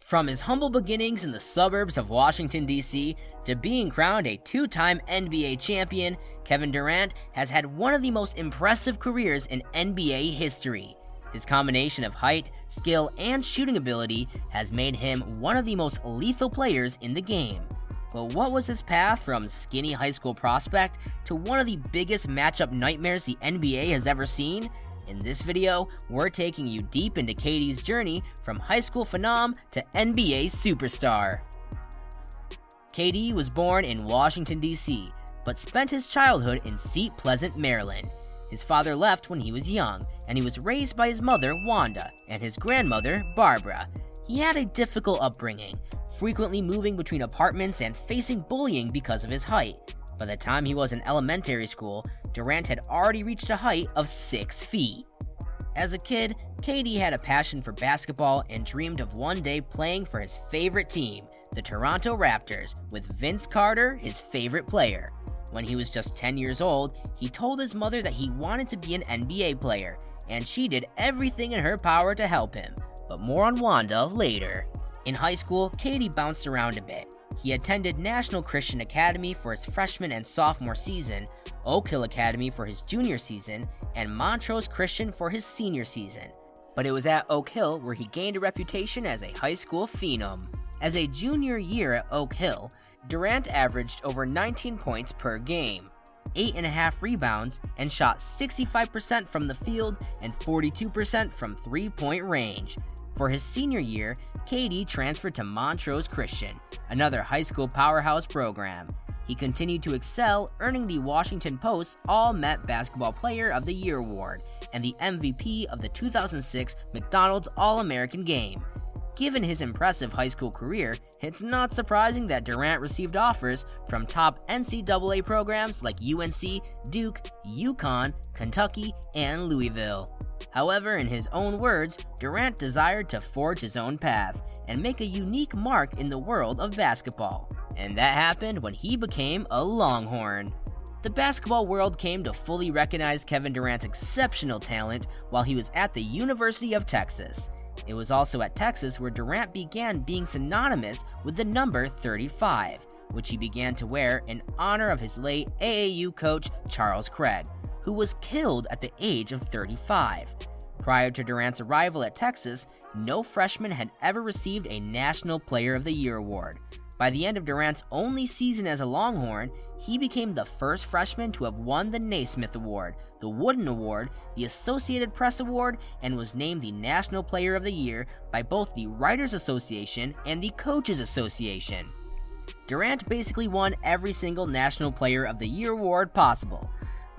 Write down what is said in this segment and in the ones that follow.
From his humble beginnings in the suburbs of Washington, D.C. to being crowned a two-time NBA champion, Kevin Durant has had one of the most impressive careers in NBA history. His combination of height, skill, and shooting ability has made him one of the most lethal players in the game. But what was his path from skinny high school prospect to one of the biggest matchup nightmares the NBA has ever seen? In this video, we're taking you deep into KD's journey from high school phenom to NBA superstar. KD was born in Washington, D.C., but spent his childhood in Seat Pleasant, Maryland. His father left when he was young, and he was raised by his mother, Wanda, and his grandmother, Barbara. He had a difficult upbringing, frequently moving between apartments and facing bullying because of his height. By the time he was in elementary school, Durant had already reached a height of 6 feet. As a kid, KD had a passion for basketball and dreamed of one day playing for his favorite team, the Toronto Raptors, with Vince Carter his favorite player. When he was just 10 years old, he told his mother that he wanted to be an NBA player, and she did everything in her power to help him, but more on Wanda later. In high school, KD bounced around a bit. He attended National Christian Academy for his freshman and sophomore season, Oak Hill Academy for his junior season, and Montrose Christian for his senior season. But it was at Oak Hill where he gained a reputation as a high school phenom. As a junior year at Oak Hill, Durant averaged over 19 points per game, 8.5 rebounds, and shot 65% from the field and 42% from three-point range. For his senior year, KD transferred to Montrose Christian, another high school powerhouse program. He continued to excel, earning the Washington Post's All-Met Basketball Player of the Year award and the MVP of the 2006 McDonald's All-American Game. Given his impressive high school career, it's not surprising that Durant received offers from top NCAA programs like UNC, Duke, UConn, Kentucky, and Louisville. However, in his own words, Durant desired to forge his own path and make a unique mark in the world of basketball. And that happened when he became a Longhorn. The basketball world came to fully recognize Kevin Durant's exceptional talent while he was at the University of Texas. It was also at Texas where Durant began being synonymous with the number 35, which he began to wear in honor of his late AAU coach Charles Craig, who was killed at the age of 35. Prior to Durant's arrival at Texas, no freshman had ever received a National Player of the Year award. By the end of Durant's only season as a Longhorn, he became the first freshman to have won the Naismith Award, the Wooden Award, the Associated Press Award, and was named the National Player of the Year by both the Writers Association and the Coaches Association. Durant basically won every single National Player of the Year award possible.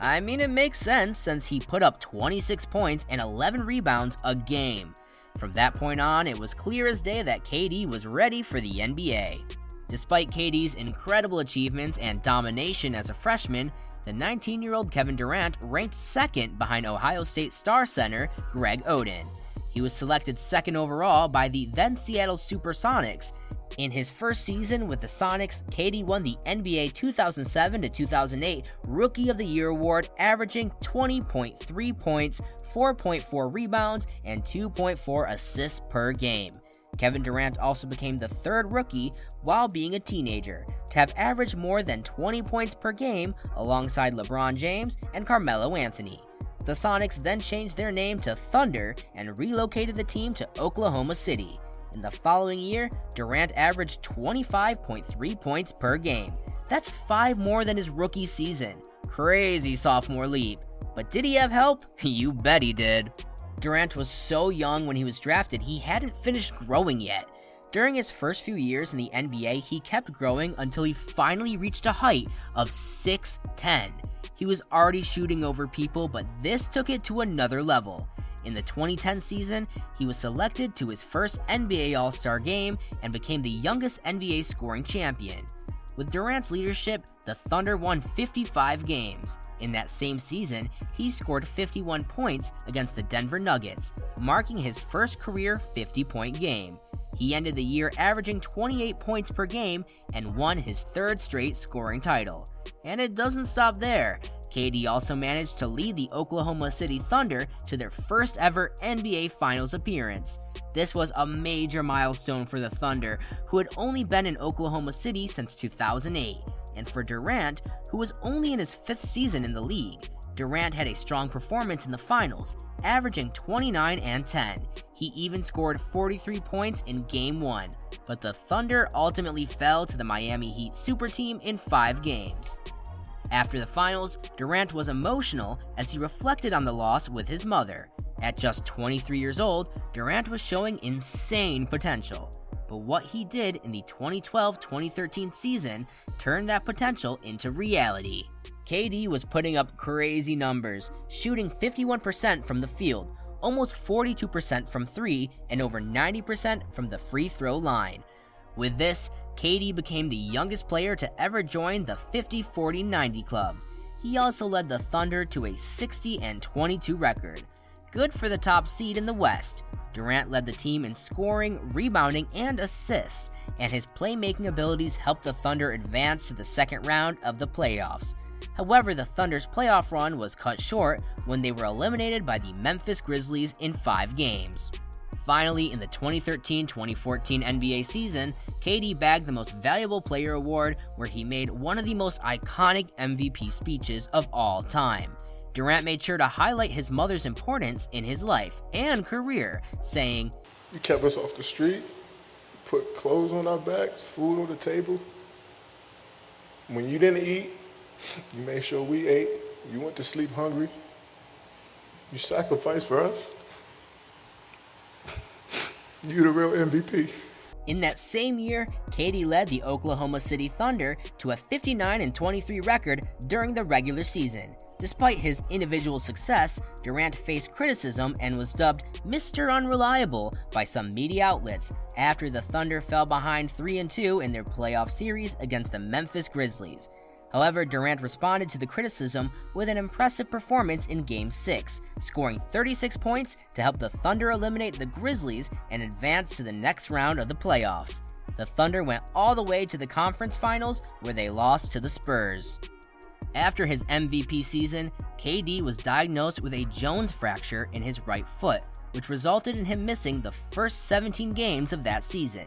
I mean, it makes sense since he put up 26 points and 11 rebounds a game. From that point on, it was clear as day that KD was ready for the NBA. Despite KD's incredible achievements and domination as a freshman, the 19-year-old Kevin Durant ranked second behind Ohio State star center Greg Oden. He was selected second overall by the then Seattle Supersonics. In his first season with the Sonics, KD won the NBA 2007-2008 Rookie of the Year award, averaging 20.3 points, 4.4 rebounds, and 2.4 assists per game. Kevin Durant also became the third rookie, while being a teenager, to have averaged more than 20 points per game alongside LeBron James and Carmelo Anthony. The Sonics then changed their name to Thunder and relocated the team to Oklahoma City. In the following year, Durant averaged 25.3 points per game. That's 5 more than his rookie season. Crazy sophomore leap. But did he have help? You bet he did. Durant was so young when he was drafted, he hadn't finished growing yet. During his first few years in the NBA, he kept growing until he finally reached a height of 6'10". He was already shooting over people, but this took it to another level. In the 2010 season, he was selected to his first NBA All-Star game and became the youngest NBA scoring champion. With Durant's leadership, the Thunder won 55 games. In that same season, he scored 51 points against the Denver Nuggets, marking his first career 50-point game. He ended the year averaging 28 points per game and won his third straight scoring title. And it doesn't stop there. KD also managed to lead the Oklahoma City Thunder to their first ever NBA Finals appearance. This was a major milestone for the Thunder, who had only been in Oklahoma City since 2008, and for Durant, who was only in his 5th season in the league. Durant had a strong performance in the finals, averaging 29 and 10. He even scored 43 points in Game 1, but the Thunder ultimately fell to the Miami Heat super team in 5 games. After the finals, Durant was emotional as he reflected on the loss with his mother. At just 23 years old, Durant was showing insane potential. But what he did in the 2012-2013 season turned that potential into reality. KD was putting up crazy numbers, shooting 51% from the field, almost 42% from 3, and over 90% from the free throw line. With this, KD became the youngest player to ever join the 50-40-90 club. He also led the Thunder to a 60-22 record. Good for the top seed in the West. Durant led the team in scoring, rebounding, and assists, and his playmaking abilities helped the Thunder advance to the second round of the playoffs. However, the Thunder's playoff run was cut short when they were eliminated by the Memphis Grizzlies in 5 games. Finally, in the 2013-2014 NBA season, KD bagged the Most Valuable Player award, where he made one of the most iconic MVP speeches of all time. Durant made sure to highlight his mother's importance in his life and career, saying, "You kept us off the street, put clothes on our backs, food on the table. When you didn't eat, you made sure we ate. You went to sleep hungry. You sacrificed for us. You the real MVP." In that same year, KD led the Oklahoma City Thunder to a 59-23 record during the regular season. Despite his individual success, Durant faced criticism and was dubbed Mr. Unreliable by some media outlets after the Thunder fell behind 3-2 in their playoff series against the Memphis Grizzlies. However, Durant responded to the criticism with an impressive performance in Game 6, scoring 36 points to help the Thunder eliminate the Grizzlies and advance to the next round of the playoffs. The Thunder went all the way to the conference finals, where they lost to the Spurs. After his MVP season, KD was diagnosed with a Jones fracture in his right foot, which resulted in him missing the first 17 games of that season.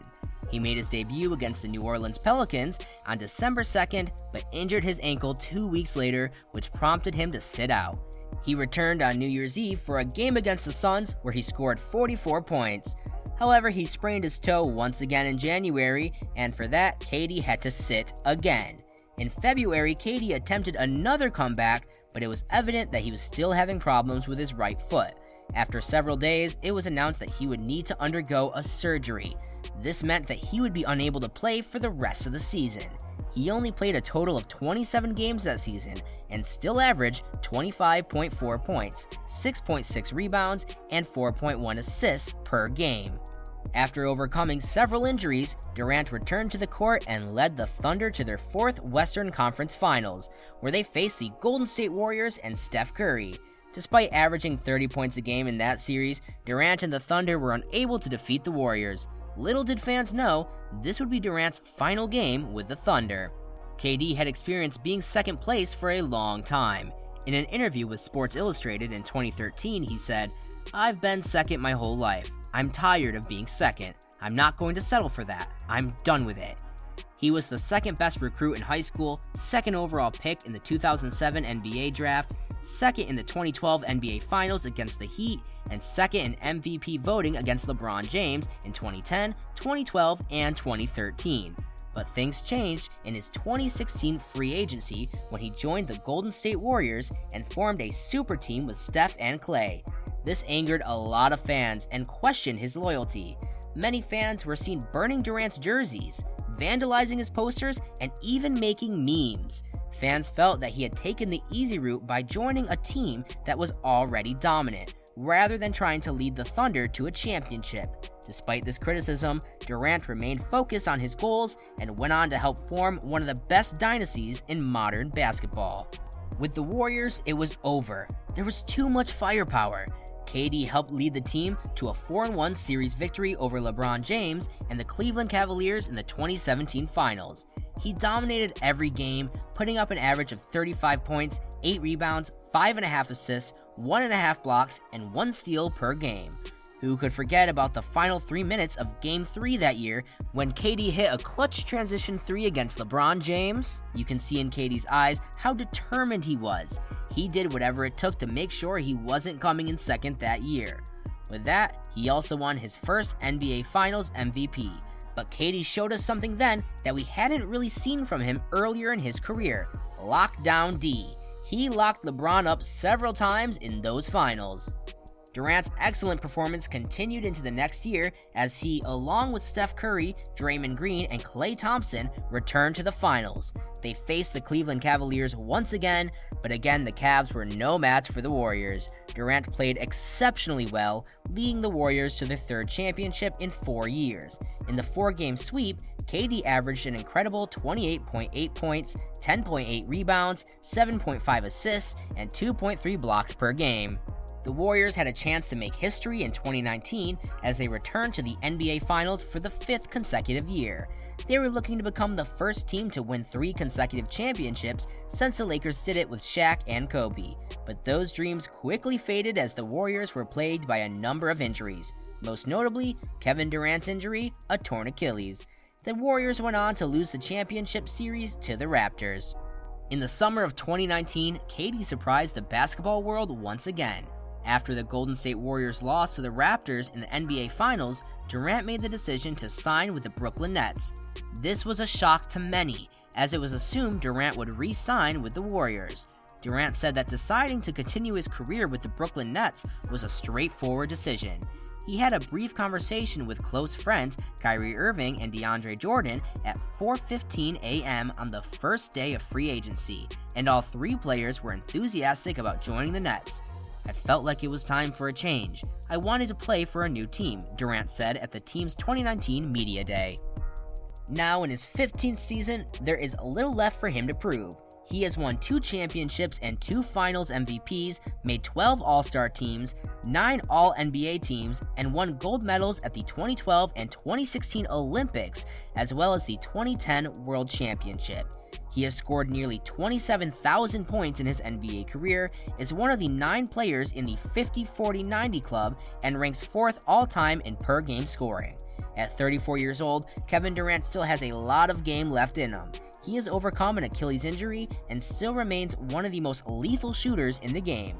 He made his debut against the New Orleans Pelicans on December 2nd, but injured his ankle 2 weeks later, which prompted him to sit out. He returned on New Year's Eve for a game against the Suns, where he scored 44 points. However, he sprained his toe once again in January, and for that, KD had to sit again. In February, KD attempted another comeback, but it was evident that he was still having problems with his right foot. After several days, it was announced that he would need to undergo a surgery. This meant that he would be unable to play for the rest of the season. He only played a total of 27 games that season and still averaged 25.4 points, 6.6 rebounds, and 4.1 assists per game. After overcoming several injuries, Durant returned to the court and led the Thunder to their 4th Western Conference Finals, where they faced the Golden State Warriors and Steph Curry. Despite averaging 30 points a game in that series, Durant and the Thunder were unable to defeat the Warriors. Little did fans know, this would be Durant's final game with the Thunder. KD had experienced being second place for a long time. In an interview with Sports Illustrated in 2013, he said, "I've been second my whole life. I'm tired of being second. I'm not going to settle for that. I'm done with it." He was the second best recruit in high school, second overall pick in the 2007 NBA draft, second in the 2012 NBA Finals against the Heat, and second in MVP voting against LeBron James in 2010, 2012, and 2013. But things changed in his 2016 free agency when he joined the Golden State Warriors and formed a super team with Steph and Klay. This angered a lot of fans and questioned his loyalty. Many fans were seen burning Durant's jerseys, vandalizing his posters, and even making memes. Fans felt that he had taken the easy route by joining a team that was already dominant, rather than trying to lead the Thunder to a championship. Despite this criticism, Durant remained focused on his goals and went on to help form one of the best dynasties in modern basketball. With the Warriors, it was over. There was too much firepower. KD helped lead the team to a 4-1 series victory over LeBron James and the Cleveland Cavaliers in the 2017 Finals. He dominated every game, putting up an average of 35 points, 8 rebounds, 5.5 assists, 1.5 blocks, and 1 steal per game. Who could forget about the final 3 minutes of Game 3 that year when KD hit a clutch transition 3 against LeBron James? You can see in KD's eyes how determined he was. He did whatever it took to make sure he wasn't coming in second that year. With that, he also won his first NBA Finals MVP. But KD showed us something then that we hadn't really seen from him earlier in his career: Lockdown D. He locked LeBron up several times in those finals. Durant's excellent performance continued into the next year as he, along with Steph Curry, Draymond Green, and Klay Thompson, returned to the finals. They faced the Cleveland Cavaliers once again, but again the Cavs were no match for the Warriors. Durant played exceptionally well, leading the Warriors to their third championship in 4 years. In the 4-game sweep, KD averaged an incredible 28.8 points, 10.8 rebounds, 7.5 assists, and 2.3 blocks per game. The Warriors had a chance to make history in 2019 as they returned to the NBA Finals for the 5th consecutive year. They were looking to become the first team to win 3 consecutive championships since the Lakers did it with Shaq and Kobe. But those dreams quickly faded as the Warriors were plagued by a number of injuries, most notably Kevin Durant's injury, a torn Achilles. The Warriors went on to lose the championship series to the Raptors. In the summer of 2019, KD surprised the basketball world once again. After the Golden State Warriors lost to the Raptors in the NBA Finals, Durant made the decision to sign with the Brooklyn Nets. This was a shock to many, as it was assumed Durant would re-sign with the Warriors. Durant said that deciding to continue his career with the Brooklyn Nets was a straightforward decision. He had a brief conversation with close friends Kyrie Irving and DeAndre Jordan at 4:15 a.m. on the first day of free agency, and all 3 players were enthusiastic about joining the Nets. "I felt like it was time for a change. I wanted to play for a new team," Durant said at the team's 2019 Media Day. Now in his 15th season, there is little left for him to prove. He has won 2 championships and 2 Finals MVPs, made 12 All-Star teams, 9 All-NBA teams, and won gold medals at the 2012 and 2016 Olympics, as well as the 2010 World Championship. He has scored nearly 27,000 points in his NBA career, is one of the 9 players in the 50-40-90 club, and ranks 4th all-time in per-game scoring. At 34 years old, Kevin Durant still has a lot of game left in him. He has overcome an Achilles injury and still remains one of the most lethal shooters in the game.